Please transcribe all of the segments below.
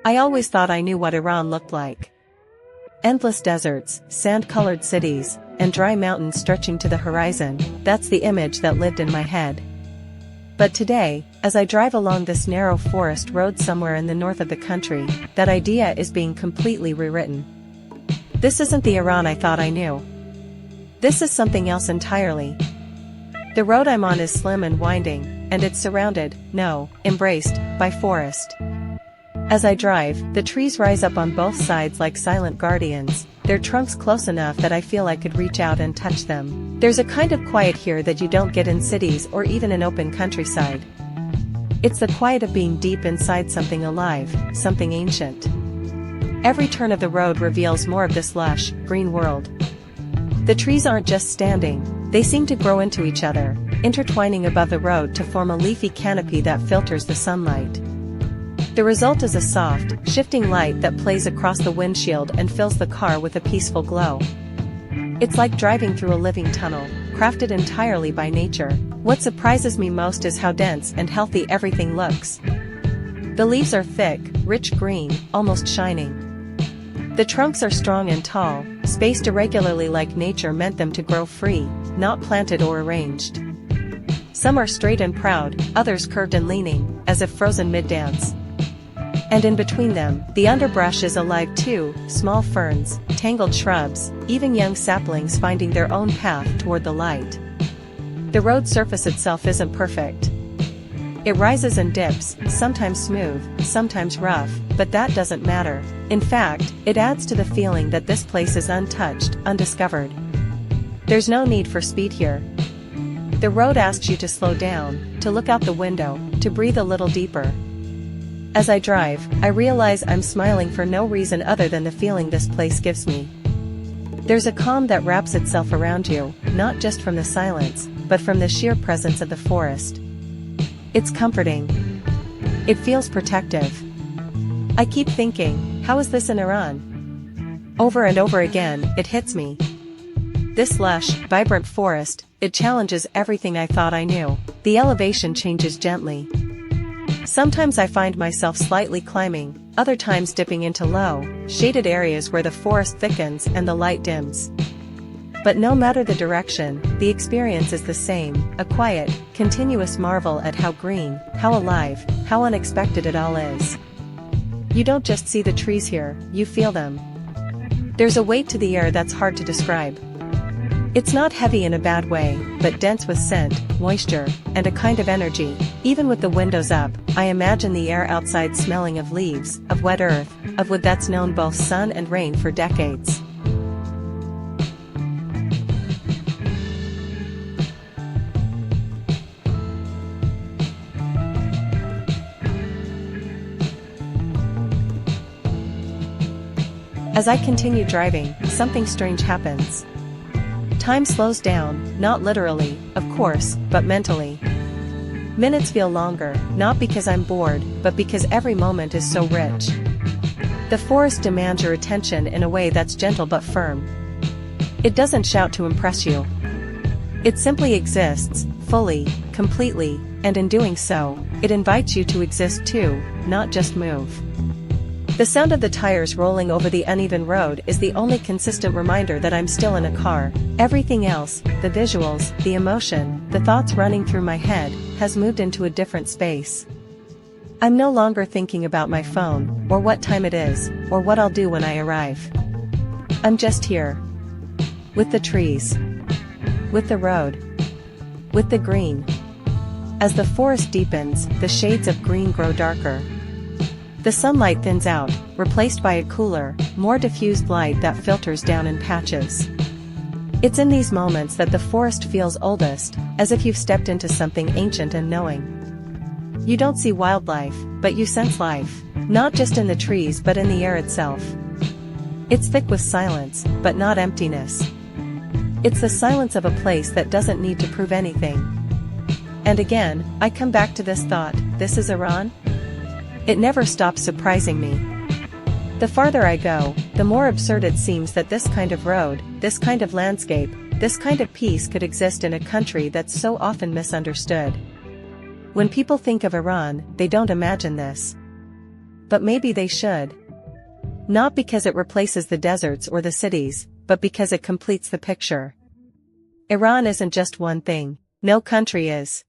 I always thought I knew what Iran looked like. Endless deserts, sand-colored cities, and dry mountains stretching to the horizon, that's the image that lived in my head. But today, as I drive along this narrow forest road somewhere in the north of the country, that idea is being completely rewritten. This isn't the Iran I thought I knew. This is something else entirely. The road I'm on is slim and winding, and it's surrounded, no, embraced, by forest. As I drive, the trees rise up on both sides like silent guardians, their trunks close enough that I feel I could reach out and touch them. There's a kind of quiet here that you don't get in cities or even in open countryside. It's the quiet of being deep inside something alive, something ancient. Every turn of the road reveals more of this lush, green world. The trees aren't just standing, they seem to grow into each other, intertwining above the road to form a leafy canopy that filters the sunlight. The result is a soft, shifting light that plays across the windshield and fills the car with a peaceful glow. It's like driving through a living tunnel, crafted entirely by nature. What surprises me most is how dense and healthy everything looks. The leaves are thick, rich green, almost shining. The trunks are strong and tall, spaced irregularly like nature meant them to grow free, not planted or arranged. Some are straight and proud, others curved and leaning, as if frozen mid-dance. And in between them, the underbrush is alive too, small ferns, tangled shrubs, even young saplings finding their own path toward the light. The road surface itself isn't perfect. It rises and dips, sometimes smooth, sometimes rough, but that doesn't matter. In fact, it adds to the feeling that this place is untouched, undiscovered. There's no need for speed here. The road asks you to slow down, to look out the window, to breathe a little deeper. As I drive, I realize I'm smiling for no reason other than the feeling this place gives me. There's a calm that wraps itself around you, not just from the silence, but from the sheer presence of the forest. It's comforting. It feels protective. I keep thinking, how is this in Iran? Over and over again, it hits me. This lush, vibrant forest, it challenges everything I thought I knew. The elevation changes gently. Sometimes I find myself slightly climbing, other times dipping into low, shaded areas where the forest thickens and the light dims. But no matter the direction, the experience is the same, a quiet, continuous marvel at how green, how alive, how unexpected it all is. You don't just see the trees here, you feel them. There's a weight to the air that's hard to describe. It's not heavy in a bad way, but dense with scent, moisture, and a kind of energy. Even with the windows up, I imagine the air outside smelling of leaves, of wet earth, of wood that's known both sun and rain for decades. As I continue driving, something strange happens. Time slows down, not literally, of course, but mentally. Minutes feel longer, not because I'm bored, but because every moment is so rich. The forest demands your attention in a way that's gentle but firm. It doesn't shout to impress you. It simply exists, fully, completely, and in doing so, it invites you to exist too, not just move. The sound of the tires rolling over the uneven road is the only consistent reminder that I'm still in a car. Everything else, the visuals, the emotion, the thoughts running through my head, has moved into a different space. I'm no longer thinking about my phone, or what time it is, or what I'll do when I arrive. I'm just here. With the trees. With the road. With the green. As the forest deepens, the shades of green grow darker. The sunlight thins out, replaced by a cooler, more diffused light that filters down in patches. It's in these moments that the forest feels oldest, as if you've stepped into something ancient and knowing. You don't see wildlife, but you sense life, not just in the trees but in the air itself. It's thick with silence, but not emptiness. It's the silence of a place that doesn't need to prove anything. And again, I come back to this thought, this is Iran? It never stops surprising me. The farther I go, the more absurd it seems that this kind of road, this kind of landscape, this kind of peace could exist in a country that's so often misunderstood. When people think of Iran, they don't imagine this. But maybe they should. Not because it replaces the deserts or the cities, but because it completes the picture. Iran isn't just one thing, no country is.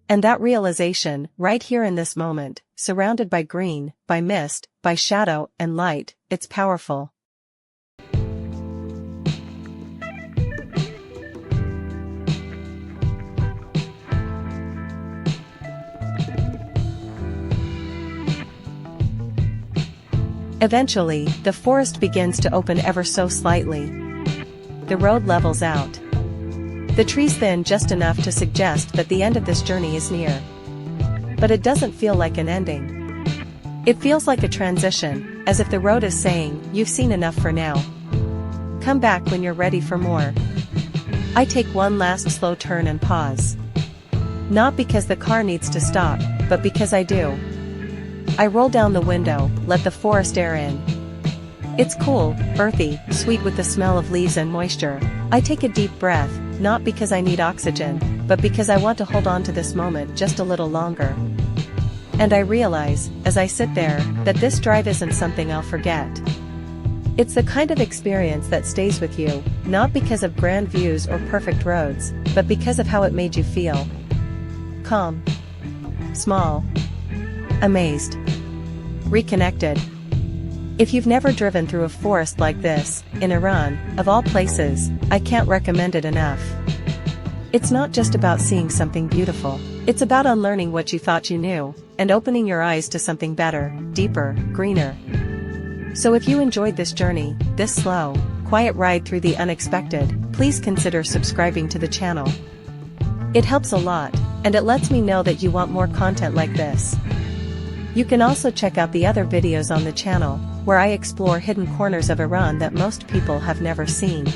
And that realization, right here in this moment, surrounded by green, by mist, by shadow and light, it's powerful. Eventually, the forest begins to open ever so slightly. The road levels out. The trees thin just enough to suggest that the end of this journey is near. But it doesn't feel like an ending. It feels like a transition, as if the road is saying, "You've seen enough for now. Come back when you're ready for more." I take one last slow turn and pause. Not because the car needs to stop, but because I do. I roll down the window, let the forest air in. It's cool, earthy, sweet with the smell of leaves and moisture. I take a deep breath, not because I need oxygen, but because I want to hold on to this moment just a little longer. And I realize, as I sit there, that this drive isn't something I'll forget. It's the kind of experience that stays with you, not because of grand views or perfect roads, but because of how it made you feel. Calm. Small. Amazed. Reconnected. If you've never driven through a forest like this, in Iran, of all places, I can't recommend it enough. It's not just about seeing something beautiful, it's about unlearning what you thought you knew, and opening your eyes to something better, deeper, greener. So if you enjoyed this journey, this slow, quiet ride through the unexpected, please consider subscribing to the channel. It helps a lot, and it lets me know that you want more content like this. You can also check out the other videos on the channel, where I explore hidden corners of Iran that most people have never seen.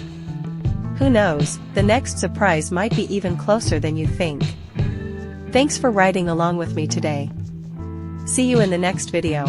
Who knows, the next surprise might be even closer than you think. Thanks for riding along with me today. See you in the next video.